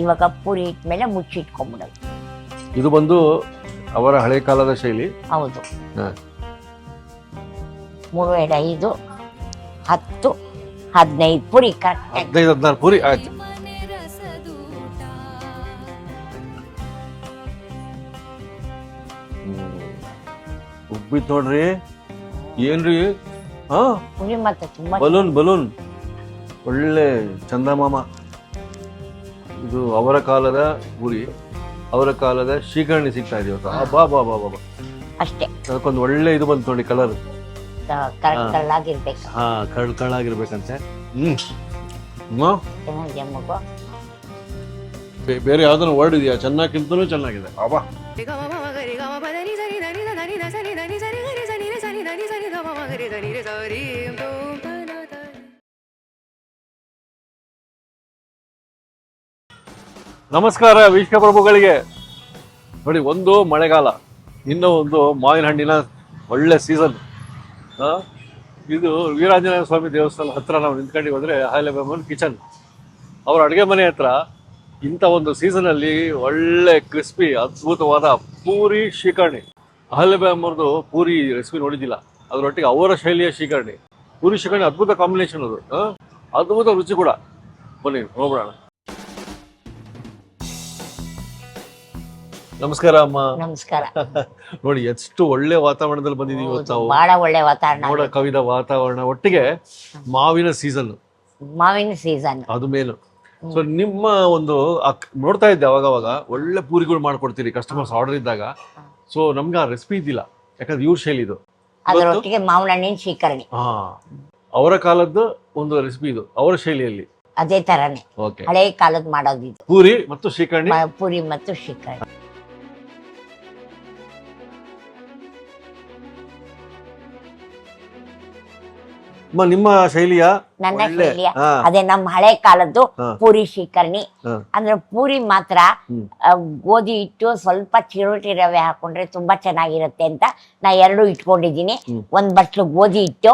ಇವಾಗ ಪೂರಿ ಇಟ್ಮೇಲೆ ಮುಚ್ಚಿಟ್ಕೊಂಡ್ಬಿಡೋದು. ಇದು ಬಂದು ಅವರ ಹಳೆ ಕಾಲದ ಶೈಲಿ. ಹೌದು. ಹಾ. 3 ಎಡೆ 5 10 15 ಪೂರಿ ಕರೆಕ್ಟ್. 15-16 ಪೂರಿ ಆಯ್ತು. ಉಬ್ಬಿತ್ ನೋಡ್ರಿ, ಏನ್ರಿ? ಹಾ, ಪೂರಿ ಮತ್ತೆ ತುಂಬಾ ಬಲೂನ್ ಒಳ್ಳೆ ಚಂದಮಾಮ. ಇದು ಅವರ ಕಾಲದ ಪೂರಿ, ಅವರ ಕಾಲದ ಶ್ರೀಕರ್ಣಿ ಸಿಗ್ತಾ ಇದೆ ಇವತ್ತು. ಬಾ ಬಾ ಬಾ ಬಾ. ಅಷ್ಟೇ. ಅದಕ್ಕೊಂದು ಒಳ್ಳೆ ಇದು ಬಂತು ನೋಡಿ, ಕಲರ್ ಕಳ್ಳಾಗಿರ್ಬೇಕು. ಹಾ, ಕಳ್ಳಾಗಿರ್ಬೇಕಂತೆ. ಚೆನ್ನಾಗಿದೆ ಮಗು. ಬೇರೆ ಯಾವ್ದಾದ್ರು ವರ್ಡ್ ಇದೆಯಾ? ಚೆನ್ನಾಗಿಂತನೂ ಚೆನ್ನಾಗಿದೆ. ಅಬ್ಬಾ, ನಮಸ್ಕಾರ ವೀಕ್ಷಕ ಪ್ರಭುಗಳಿಗೆ. ನೋಡಿ, ಒಂದು ಮಳೆಗಾಲ, ಇನ್ನೂ ಒಂದು ಮಾವಿನ ಹಣ್ಣಿನ ಒಳ್ಳೆ ಸೀಸನ್. ಇದು ವೀರಾಂಜನೇಯ ಸ್ವಾಮಿ ದೇವಸ್ಥಾನ ಹತ್ರ ನಾವು ನಿಂತ್ಕೊಂಡು ಹೋದ್ರೆ ಅಹಲ್ಯಾಬಾಯಿ ಕಿಚನ್, ಅವ್ರ ಅಡುಗೆ ಮನೆ ಹತ್ರ ಇಂಥ ಒಂದು ಸೀಸನಲ್ಲಿ ಒಳ್ಳೆ ಕ್ರಿಸ್ಪಿ ಅದ್ಭುತವಾದ ಪೂರಿ ಶ್ರೀಕರ್ಣಿ. ಅಹಲ್ಯಾಬಾಯಿ ಅಮ್ಮರದು ಪೂರಿ ರೆಸಿಪಿ ನೋಡಿದ್ದಿಲ್ಲ, ಅದರೊಟ್ಟಿಗೆ ಅವರ ಶೈಲಿಯ ಶ್ರೀಕರ್ಣಿ, ಪೂರಿ ಶ್ರೀಕರ್ಣಿ ಅದ್ಭುತ ಕಾಂಬಿನೇಷನ್ ಅದು. ಅದ್ಭುತ ರುಚಿ ಕೂಡ. ಬನ್ನಿ ಹೋಗ್ಬಿಡೋಣ. ನಮಸ್ಕಾರ ಅಮ್ಮ. ನಮಸ್ಕಾರ. ನೋಡಿ, ಎಷ್ಟು ಒಳ್ಳೆ ವಾತಾವರಣದಲ್ಲಿ ಬಂದಿದೀವಿ ಇವತ್ತು ನಾವು. ಬಹಳ ಒಳ್ಳೆ ವಾತಾವರಣ, ಮೋಡ ಕವಿದ ವಾತಾವರಣ, ಒಟ್ಟಿಗೆ ಮಾವಿನ ಸೀಸನ್, ಮಾವಿನ ಸೀಸನ್ ಅದು ಮೇಲು. ಸೊ ನಿಮ್ಮ ಒಂದು ನೋಡ್ತಾ ಇದ್ದೆ ಅವಾಗವಾಗ ಒಳ್ಳೆ ಪೂರಿಗಳು ಮಾಡ್ಕೊಡ್ತೀರಿ ಕಸ್ಟಮರ್ಸ್ ಆರ್ಡರ್ ಇದ್ದಾಗ. ಸೊ ನಮ್ಗೆ ಆ ರೆಸಿಪಿ ಇದ್ದಿಲ್ಲ, ಯಾಕಂದ್ರೆ ಇವ್ರ ಶೈಲಿ ಇದು. ಅದರೊಟ್ಟಿಗೆ ಮಾವಿನ ಹಣ್ಣಿನ ಶ್ರೀಕರ್ಣಿ. ಹಾ, ಅವರ ಕಾಲದ್ದು ಒಂದು ರೆಸಿಪಿ ಇದು, ಅವರ ಶೈಲಿಯಲ್ಲಿ ಅದೇ ತರನೇ ಹಳೆ ಕಾಲದ ಮಾಡೋದು ಇದು, ಪೂರಿ ಮತ್ತು ಶ್ರೀಕರ್ಣಿ. ಪೂರಿ ಮತ್ತು ಶ್ರೀಕರ್ಣಿ. ನಿಮ್ಮ ಶೈಲಿಯ ನನ್ನ ಶೈಲಿಯ ಅದೇ ನಮ್ಮ ಹಳೆ ಕಾಲದ್ದು ಪೂರಿ ಶ್ರೀಕರ್ಣಿ. ಅಂದ್ರೆ ಪೂರಿ ಮಾತ್ರ ಗೋಧಿ ಹಿಟ್ಟು ಸ್ವಲ್ಪ ಚಿರೋಟಿ ರವೆ ಹಾಕೊಂಡ್ರೆ ತುಂಬಾ ಚೆನ್ನಾಗಿರುತ್ತೆ ಅಂತ ನಾ 2 ಇಟ್ಕೊಂಡಿದ್ದೀನಿ. 1 ಬಟ್ಲು ಗೋಧಿ ಹಿಟ್ಟು,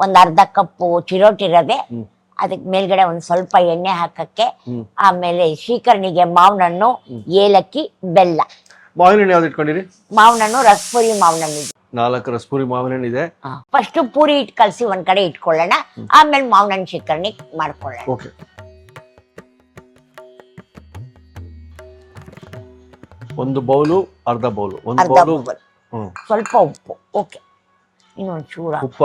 1 ಅರ್ಧ ಕಪ್ಪು ಚಿರೋಟಿ ರವೆ, ಅದಕ್ಕೆ ಮೇಲ್ಗಡೆ ಒಂದ್ ಸ್ವಲ್ಪ ಎಣ್ಣೆ ಹಾಕಕ್ಕೆ, ಆಮೇಲೆ ಶ್ರೀಕರ್ಣಿಗೆ ಮಾವಿನ ಹಣ್ಣು, ಏಲಕ್ಕಿ, ಬೆಲ್ಲ. ಮಾವಿನ ಹಣ್ಣು ಯಾವ್ದು ಇಟ್ಕೊಂಡಿರಿ? ಮಾವಿನ ಹಣ್ಣು ರಸಪುರಿ ಮಾವಿನ ಹಣ್ಣು 4 ರಸಪುರಿ ಮಾವಿನ ಹಣ್ಣು ಇದೆ. ಫಸ್ಟ್ ಪೂರಿ ಇಟ್ಟು ಕಲಸಿ ಒಂದ್ ಕಡೆ ಇಟ್ಕೊಳ್ಳೋಣ, ಆಮೇಲೆ ಮಾವಿನ ಹಣ್ಣು ಶ್ರೀಕರ್ಣಿ ಮಾಡ್ಕೊಳ್ಳೋಣ. ಓಕೆ. ಒಂದು ಬೌಲು, ಅರ್ಧ ಬೌಲು, ಒಂದು ಬೌಲು ಸ್ವಲ್ಪ ಉಪ್ಪು. ಓಕೆ, ಇನ್ನೊಂದು ಚೂರ ಉಪ್ಪ.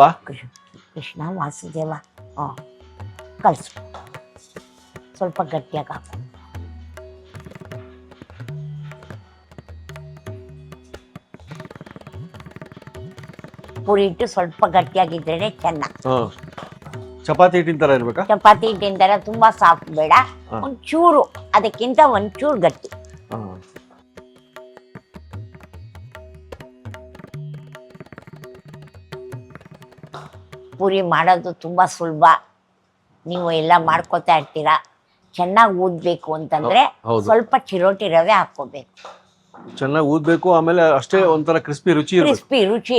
ಕೃಷ್ಣ ವಾಸುದೇವ. ಕಲ್ಸು, ಸ್ವಲ್ಪ ಗಟ್ಟಿಯಾಗಿ ಹಾಕು. ಪೂರಿ ಹಿಟ್ಟು ಸ್ವಲ್ಪ ಗಟ್ಟಿಯಾಗಿದ್ರೇನೆ ಚೆನ್ನ. ಚಪಾತಿ ಹಿಟ್ಟಿನ ತರ ಇರ್ಬೇಕಾ? ಚಪಾತಿ ಹಿಟ್ಟಿನ ತರ ತುಂಬಾ ಸಾಫ್ಟ್ ಬೇಡ, ಒಂಚೂರು ಅದಕ್ಕಿಂತ ಒಂಚೂರು ಗಟ್ಟಿ. ಪೂರಿ ಮಾಡೋದು ತುಂಬಾ ಸುಲಭ, ನೀವು ಎಲ್ಲ ಮಾಡ್ಕೋತಾ ಇರ್ತೀರಾ. ಚೆನ್ನಾಗಿ ಊದ್ಬೇಕು ಅಂತಂದ್ರೆ ಸ್ವಲ್ಪ ಚಿರೋಟಿ ರವೆ ಹಾಕೋಬೇಕು, ಚೆನ್ನಾಗಿ ಊದ್ಬೇಕು. ಆಮೇಲೆ ಅಷ್ಟೇ ಒಂಥರ ಕ್ರಿಸ್ಪಿ ರುಚಿ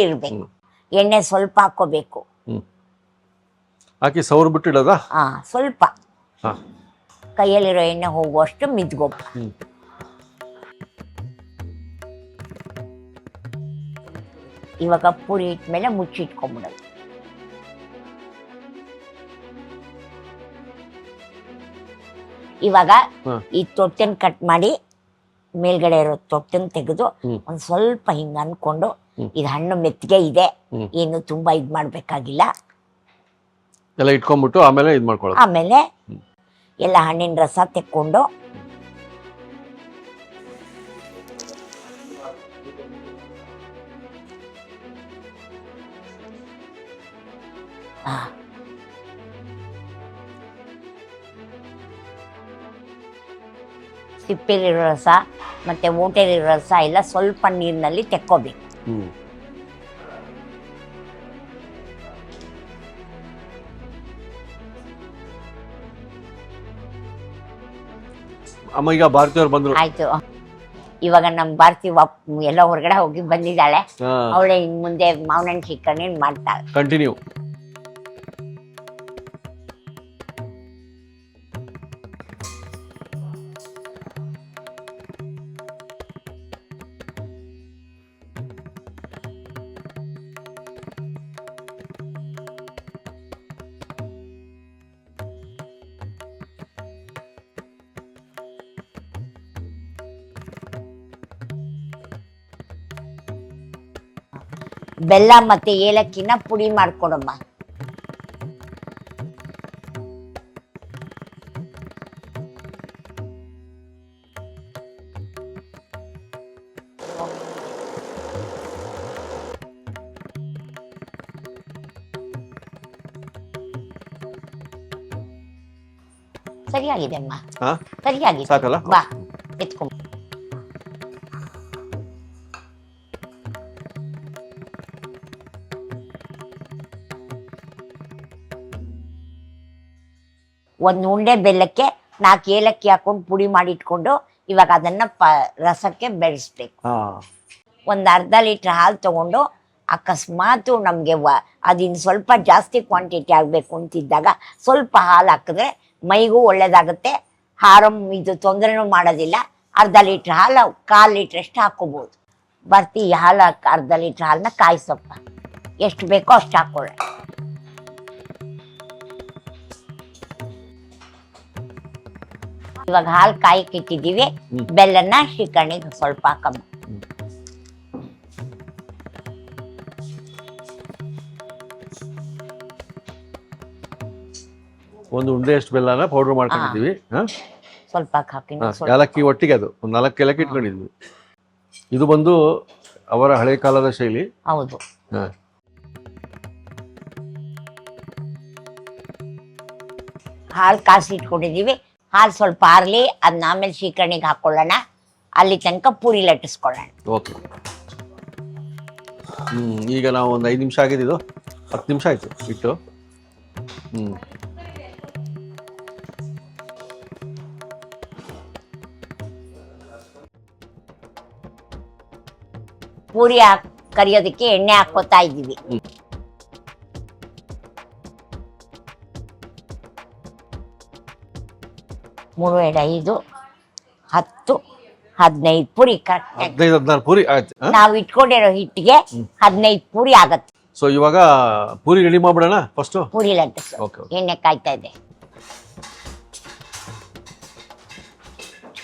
ಇರ್ಬೇಕು. ಎಣ್ಣೆ ಸ್ವಲ್ಪ ಹಾಕೋಬೇಕು. ಹಾಕಿ ಸೌರ್ ಬಿಟ್ಟಿಡೋದಾ? ಸ್ವಲ್ಪ ಕೈಯಲ್ಲಿರೋ ಎಣ್ಣೆ ಹೋಗುವಷ್ಟು ಮಿದ್ಗೋ. ಇವಾಗ ಪೂರಿ ಇಟ್ಮೇಲೆ ಮುಚ್ಚಿಟ್ಕೊಂಡ್ಬಿಡೋದು. ಇವಾಗ ಈ ತೊಟ್ಟೆನ್ ಕಟ್ ಮಾಡಿ ಮೇಲ್ಗಡೆ ಇರೋ ತೊಟ್ಟೆನ್ ತೆಗೆದು ಒಂದ್ ಸ್ವಲ್ಪ ಹಿಂಗ ಅನ್ಕೊಂಡು, ಇದು ಹಣ್ಣು ಮೆತ್ತಿಗೆ ಇದೆ, ಏನು ತುಂಬಾ ಇದ್ ಮಾಡ್ಬೇಕಾಗಿಲ್ಲ, ಎಲ್ಲ ಇಟ್ಕೊಂಡ್ಬಿಟ್ಟು ಆಮೇಲೆ ಇದ್ ಮಾಡ್ಕೊಳ್ಳೋದು. ಆಮೇಲೆ ಎಲ್ಲ ಹಣ್ಣಿನ ರಸ ತೆಕ್ಕೊಂಡು ಸಿಪ್ಪೆಲಿರೋ ರಸ ಮತ್ತೆ ಊಟಲಿರೋ ರಸ ಎಲ್ಲ ಸ್ವಲ್ಪ ನೀರಿನಲ್ಲಿ ತೆಕ್ಕೋಬೇಕು. ಅಮ್ಮ ಈಗ ಭಾರತೀಯವ್ರು ಬಂದ್ರು. ಆಯ್ತು, ಇವಾಗ ನಮ್ ಭಾರತಿ ಎಲ್ಲ ಹೊರಗಡೆ ಹೋಗಿ ಬಂದಿದ್ದಾಳೆ. ಅವಳೆ ಇನ್ ಮುಂದೆ ಮಾವಿನ ಹಣ್ಣು ಶ್ರೀಕರ್ಣಿ ಮಾಡ್ತಾಳೆ. ಕಂಟಿನ್ಯೂ. ಬೆಲ್ಲ ಮತ್ತೆ ಏಲಕ್ಕಿನ ಪುಡಿ ಮಾಡ್ಕೊಡಮ್ಮ. ಸರಿಯಾಗಿದೆ ಅಮ್ಮ, ಹಾ ಸರಿಯಾಗಿದೆ. ಸಾಕಲ್ಲ? ಬಾ ಎತ್ಕೊ. ಒಂದು ಉಂಡೆ ಬೆಲ್ಲಕ್ಕೆ 4 ಏಲಕ್ಕಿ ಹಾಕೊಂಡು ಪುಡಿ ಮಾಡಿ ಇಟ್ಕೊಂಡು ಇವಾಗ ಅದನ್ನ ರಸಕ್ಕೆ ಬೆಳೆಸ್ಬೇಕು. ಒಂದು ಅರ್ಧ ಲೀಟ್ರ್ ಹಾಲು ತಗೊಂಡು ಅಕಸ್ಮಾತು ನಮಗೆ ಅದಿನ್ನು ಸ್ವಲ್ಪ ಜಾಸ್ತಿ ಕ್ವಾಂಟಿಟಿ ಆಗಬೇಕು ಅಂತಿದ್ದಾಗ ಸ್ವಲ್ಪ ಹಾಲು ಹಾಕಿದ್ರೆ ಮೈಗೂ ಒಳ್ಳೇದಾಗುತ್ತೆ, ಇದು ತೊಂದರೆನೂ ಮಾಡೋದಿಲ್ಲ. ಅರ್ಧ ಲೀಟ್ರ್ ಹಾಲು 1/4 ಲೀಟ್ರಷ್ಟು ಹಾಕೋಬೋದು. ಬರ್ತಿ ಹಾಲು ಅರ್ಧ ಲೀಟ್ರ್ ಹಾಲನ್ನ ಕಾಯಿಸಪ್ಪ, ಎಷ್ಟು ಬೇಕೋ ಅಷ್ಟು ಹಾಕೊಳ್ಳಿ. ಇವಾಗ ಹಾಲು ಕಾಯಕ್ಕೆ ಇಟ್ಟಿದ್ದೀವಿ, ಬೆಲ್ಲನ ಶ್ರೀಕರ್ಣಿಗೆ ಸ್ವಲ್ಪ ಹಾಕಮ್ಮ. ಒಂದು ಉಂಡೆ ಅಷ್ಟು ಬೆಲ್ಲನ ಪೌಡರ್ ಮಾಡ್ಕೊಂಡಿದ್ದೀವಿ. ಸ್ವಲ್ಪ ಹಾಕಿ. ಏಲಕ್ಕಿ ಒಟ್ಟಿಗೆ ಅದು ಒಂದು 4 ಏಲಕ್ಕಿ ಇಟ್ಕೊಂಡಿದ್ವಿ. ಇದು ಬಂದು ಅವರ ಹಳೆ ಕಾಲದ ಶೈಲಿ. ಹೌದು. ಹಾಲು ಕಾಸಿ ಇಟ್ಕೊಂಡಿದ್ದೀವಿ. ಹಾಲು ಸ್ವಲ್ಪ ಆರ್ಲಿ, ಅದನ್ನ ಆಮೇಲೆ ಶ್ರೀಕರ್ಣಿಗೆ ಹಾಕೊಳ್ಳೋಣ. ಅಲ್ಲಿ ತನಕ ಪೂರಿ ಲಟ್ಟಿಸ್ಕೊಳ್ಳೋಣ. ಓಕೆ. ಈಗ ನಾವು ಒಂದು 5 ನಿಮಿಷ ಆಗಿದ್ದು, 10 ನಿಮಿಷ ಆಯ್ತು ಇಟ್ಟು. ಪೂರಿ ಕರಿಯೋದಕ್ಕೆ ಎಣ್ಣೆ ಹಾಕೋತಾ ಇದ್ದೀವಿ. ಮೂರು 5 10 15 ಪೂರಿ ಕರೆಕ್ಟ್. 15-16 ಪೂರಿ ಆಯ್ತು. ನಾವು ಇಟ್ಕೊಂಡಿರೋ ಹಿಟ್ಟಿಗೆ 15 ಪೂರಿ ಆಗತ್ತೆ. ಸೊ ಇವಾಗ ಪೂರಿ ರೆಡಿ ಮಾಡ್ಬಿಡೋಣ ಫಸ್ಟ್. ಪೂರಿ ಲಟ್ಟಿಸು. ಎಣ್ಣೆ ಕಾಯ್ತಾ ಇದೆ.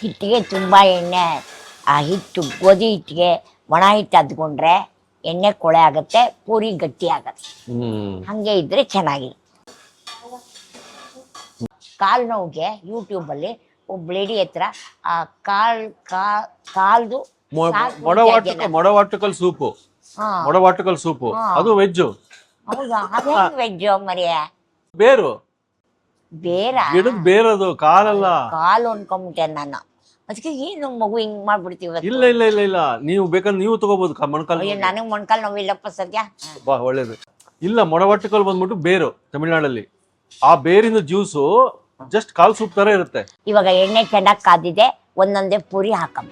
ಹಿಟ್ಟಿಗೆ ತುಂಬಾ ಎಣ್ಣೆ, ಆ ಹಿಟ್ಟು ಗೋಧಿ ಹಿಟ್ಟಿಗೆ ಒಣ ಹಿಟ್ಟು ಅದ್ಕೊಂಡ್ರೆ ಎಣ್ಣೆ ಕೊಳೆ ಆಗತ್ತೆ, ಪೂರಿ ಗಟ್ಟಿ ಆಗತ್ತೆ. ಹಂಗೆ ಇದ್ರೆ ಚೆನ್ನಾಗಿರುತ್ತೆ. ಕಾಲು ನೋವಿಗೆ ಯೂಟ್ಯೂಬಲ್ಲಿ ಒಬ್ಬ ಲೇಡಿ ಹತ್ರ ಆ ಕಾಲ್ದು ಮೊಡವಾಟಕಲ್ ಸೂಪು, ಮೊಡವಾಟಕಲ್ ಸೂಪು ಅದು ವೆಜ್ಜು. ಹೌದಾ? ಅದೇ ವೆಜ್ಜು ಮರಿಯ ಬೇರು, ಬೇರ ಗಿಡದ ಬೇರದು, ಕಾಲಲ್ಲ. ಕಾಲು ಅನ್ಕೊಂಬಿಟ್ಟೆ ನಾನು. ಅದಕ್ಕೆ ಏನು ಮಗು ಹಿಂಗ್ ಮಾಡ್ಬಿಡ್ತೀವಿ. ಇಲ್ಲ ಇಲ್ಲ ಇಲ್ಲ ಇಲ್ಲ, ನೀವು ಬೇಕಂದ್ರೆ ನೀವು ತಗೋಬಹುದು ಮೊಣಕಾಲ್. ನನಗೆ ಮೊಣಕಾಲ್ ನೋವಿಲ್ಲಪ್ಪ ಸದ್ಯ. ಬಾ ಒಳ್ಳೇದು. ಇಲ್ಲ, ಮೊಡವಾಟಕಲ್ ಬಂದ್ಬಿಟ್ಟು ಬೇರು ತಮಿಳ್ನಾಡಲ್ಲಿ. ಆ ಬೇರಿನ ಜ್ಯೂಸು ಜಸ್ಟ್ ಕಾಲ್ ಸೂಪ್ ತರ ಇರುತ್ತೆ. ಇವಾಗ ಎಣ್ಣೆ ಚೆನ್ನಾಗಿ ಕಾದಿದೆ, ಒಂದೊಂದೇ ಪೂರಿ ಹಾಕಮ್ಮ.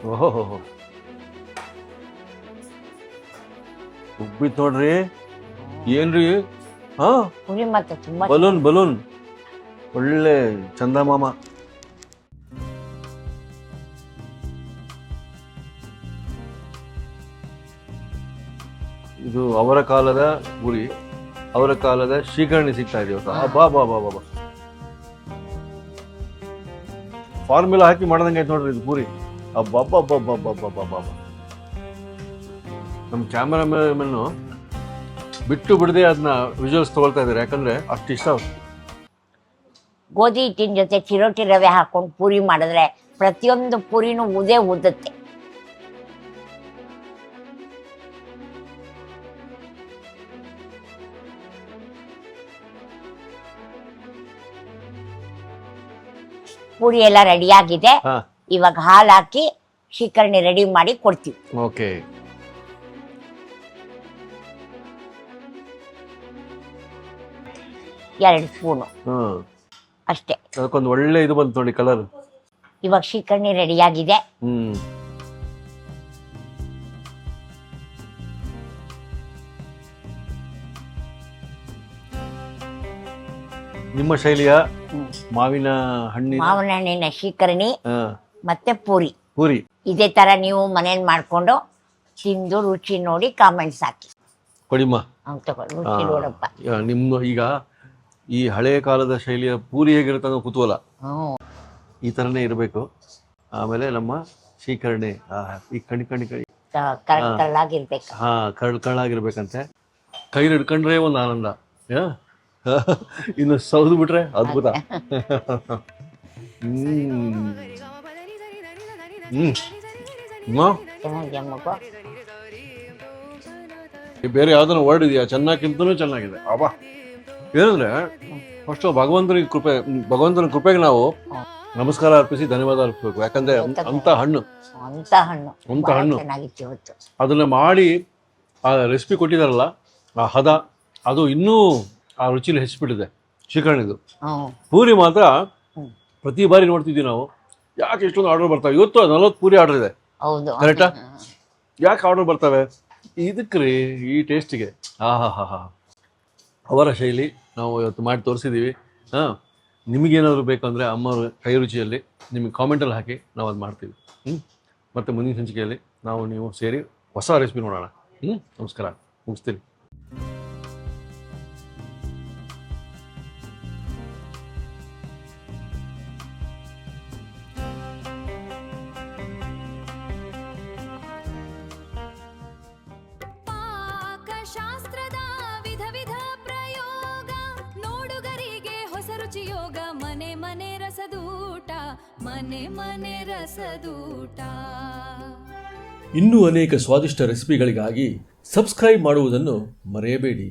ಓಹೋ, ಉಬ್ಬಿತ್ ನೋಡ್ರಿ. ಏನ್ರಿ? ಹಾ, ಪೂರಿ ಮತ್ತೆ ತುಂಬಾ ಬಲೂನ್ ಒಳ್ಳೆ ಚಂದಮಾಮ. ಇದು ಅವರ ಕಾಲದ ಪೂರಿ, ಅವರ ಕಾಲದ ಶ್ರೀಕರ್ಣಿ ಸಿಗ್ತಾ ಇದೆ ಇವತ್ತು. ಬಾ ಬಾ ಬಾ ಬಾ, ಫಾರ್ಮುಲಾ ಹಾಕಿ ಮಾಡ್ದಂಗೆ ಆಯ್ತು ನೋಡ್ರಿ ಇದು ಪೂರಿ. ಅಬ್ಬಬ್ಬಬ್ಬಬ್ಬಬ್ಬಬ್ಬಬ್ಬ. ನಮ್ಮ ಕ್ಯಾಮರಾಮನ್ ಬಿಟ್ಟು ಬಿಡದೆ ಅದನ್ನ ವಿಜುವಲ್ಸ್ ತಗೊಳ್ತಾ ಇದ್ದಾರೆ, ಯಾಕಂದ್ರೆ ಅಷ್ಟು ಇಷ್ಟ ಅವ್ರು. ಗೋಧಿ ಹಿಟ್ಟಿನ ಜೊತೆ ಚಿರೋಟಿ ರವೆ ಹಾಕೊಂಡು ಪೂರಿ ಮಾಡಿದ್ರೆ ಪ್ರತಿಯೊಂದು ಪೂರಿನೂ ಉದುತ್ತೆ. ಪೂರಿ ಎಲ್ಲ ರೆಡಿ ಆಗಿದೆ. ಇವಾಗ ಹಾಲು ಹಾಕಿ ಶ್ರೀಕರ್ಣಿ ರೆಡಿ ಮಾಡಿ ಕೊಡ್ತೀವಿ. ಓಕೆ. ಎರಡು ಸ್ಪೂನು ಅಷ್ಟೇ. ಅದಕ್ಕೊಂದು ಒಳ್ಳೆ ಇದು ಬಂತು ನೋಡಿ ಕಲರ್. ಇವಾಗ ಶ್ರೀಕರ್ಣಿ ರೆಡಿ ಆಗಿದೆ. ನಿಮ್ಮ ಶೈಲಿಯ ಮಾವಿನ ಹಣ್ಣಿನ ಶ್ರೀಕರ್ಣಿ ಮತ್ತೆ ಪೂರಿ ಇದೇ ತರ ನೀವು ಮನೇಲಿ ಮಾಡ್ಕೊಂಡು ತಿಂದು ರುಚಿ ನೋಡಿ ಕಾಮೆಂಟ್ಸ್ ಹಾಕಿ ಕೊಡಿಮ್ಮ. ರುಚಿ ನೋಡಪ್ಪ. ನಿಮ್ಮ ಈಗ ಈ ಹಳೆಯ ಕಾಲದ ಶೈಲಿಯ ಪೂರಿ ಹೇಗಿರುತ್ತೆ ಅನ್ನೋ ಕುತೂಹಲ. ಈ ತರನೇ ಇರಬೇಕು. ಆಮೇಲೆ ನಮ್ಮ ಶ್ರೀಕರಣೆ ಈ ಕಣಿ ಕಳ್ಳಾಗಿರ್ಬೇಕು. ಕಳ್ಳಾಗಿರ್ಬೇಕಂತೆ. ಕೈಲಿ ಹಿಡ್ಕೊಂಡ್ರೆ ಒಂದು ಆನಂದ, ಇನ್ನು ಸೌದು ಬಿಟ್ರೆ ಅದ್ಭುತ. ಚೆನ್ನಾಗಿದೆ ಮಗು. ಬೇರೆ ಯಾವ್ದಾನ ವರ್ಡ್ ಇದೆಯಾ? ಚೆನ್ನಾಗಿಂತನೂ ಚೆನ್ನಾಗಿದೆ. ಅಬ್ಬಾ, ಏನಂದ್ರೆ ಫಸ್ಟ್ ಭಗವಂತನ ಕೃಪೆಗೆ ನಾವು ನಮಸ್ಕಾರ ಅರ್ಪಿಸಿ ಧನ್ಯವಾದ ಅರ್ಪಿಸ್ಬೇಕು. ಯಾಕಂದ್ರೆ ಅಂತ ಹಣ್ಣು ಚೆನ್ನಾಗಿತ್ತು ಇವತ್ತು. ಅದನ್ನ ಮಾಡಿ ಆ ರೆಸಿಪಿ ಕೊಟ್ಟಿದಾರಲ್ಲ, ಆ ಹದ, ಅದು ಇನ್ನೂ ಆ ರುಚಿನ ಹೆಚ್ಚಿಬಿಟ್ಟಿದೆ ಶ್ರೀಕರಣಿದು. ಪೂರಿ ಮಾತ್ರ ಪ್ರತಿ ಬಾರಿ ನೋಡ್ತಿದ್ವಿ ನಾವು, ಯಾಕೆ ಇಷ್ಟೊಂದು ಆರ್ಡರ್ ಬರ್ತಾವೆ. ಇವತ್ತು 40 ಪೂರಿ ಆರ್ಡರ್ ಇದೆ, ಕರೆಕ್ಟಾ? ಯಾಕೆ ಆರ್ಡರ್ ಬರ್ತವೆ? ಇದಕ್ಕೆ ರೀ, ಈ ಟೇಸ್ಟಿಗೆ. ಅವರ ಶೈಲಿ ನಾವು ಇವತ್ತು ಮಾಡಿ ತೋರಿಸಿದ್ದೀವಿ. ನಿಮಗೇನಾದ್ರು ಬೇಕಂದರೆ ಅಮ್ಮವ್ರ ಕೈ ರುಚಿಯಲ್ಲಿ ನಿಮಗೆ ಕಾಮೆಂಟಲ್ಲಿ ಹಾಕಿ ನಾವು ಅದು ಮಾಡ್ತೀವಿ. ಮತ್ತು ಮುಂದಿನ ಸಂಚಿಕೆಯಲ್ಲಿ ನೀವು ಸೇರಿ ಹೊಸ ರೆಸಿಪಿ ನೋಡೋಣ. ನಮಸ್ಕಾರ, ಮುಗಿಸ್ತೀನಿ. ಶಾಸ್ತ್ರದ ವಿಧ ವಿಧ ಪ್ರಯೋಗ, ನೋಡುಗರಿಗೆ ಹೊಸ ರುಚಿಯೋಗ. ಮನೆ ಮನೆ ರಸದೂಟ, ಮನೆ ಮನೆ ರಸದೂಟ. ಇನ್ನೂ ಅನೇಕ ಸ್ವಾದಿಷ್ಟ ರೆಸಿಪಿಗಳಿಗಾಗಿ ಸಬ್ಸ್ಕ್ರೈಬ್ ಮಾಡುವುದನ್ನು ಮರೆಯಬೇಡಿ.